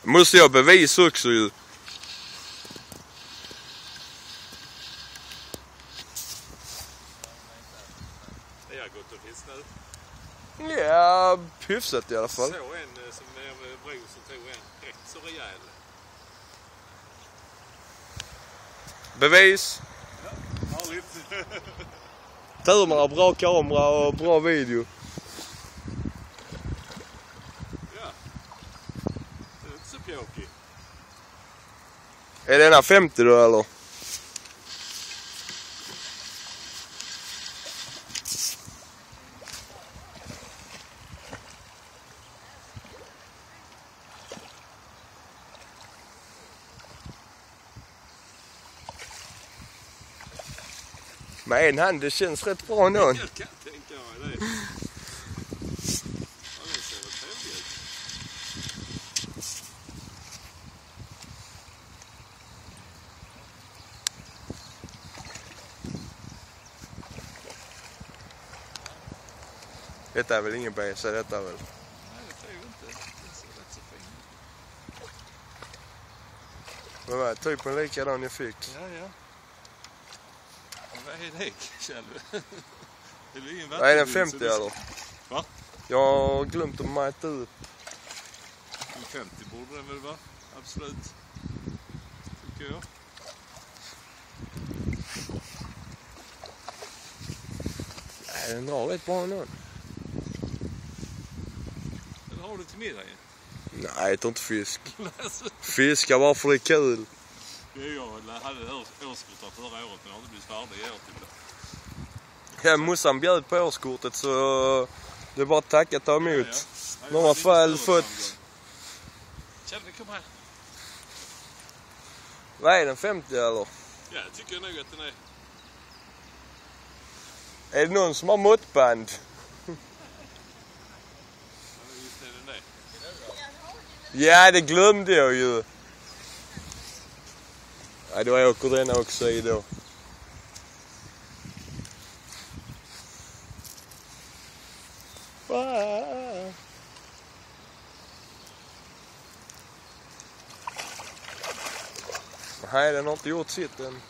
Måste jag bevisa också ju. Det har gått och fisk nu. Ja, hyfsat i alla fall. Så en som nere med bro som tog en rätt så rejäl. Bevis. Ja, härligt. Tur man har bra kamera och bra video. Ja. Det är inte så pjåkig. Är det ena 50 då eller? Med en hand, det känns rätt bra ändå. Jag kan tänka mig det. Ja, det ser väl trevligt ut. Detta är väl ingen bäsa, detta väl? Nej, det tror jag inte. Den ser rätt så fin ut. Vad var det? Typ en likadan jag fick. Ja. Vad är det, Kjell? Det är ingen Vad är den 50 eller? Va? Jag har glömt att mäta upp. En 50 borde den väl vara? Absolut. Tycker jag. Ja, den drar rätt bra ändå. Eller har du till middag igen? Nej, jag äter inte fisk. Fiskar bara för det är kul. Jag hade årskort förra året men jag har inte blivit färdig i år till det. Ja, morsan bjöd på årskortet så det är bara att tacka ta emot. Ja. De har väl fått... Kjell, kom här. Vad är den 50 eller? Ja, jag tycker nog att den är. Är det någon som har måttband? Ja, visst är den det. Ja, det glömde jag ju. Ja, då åker den också i då. Nej, den har inte gjort sitt än.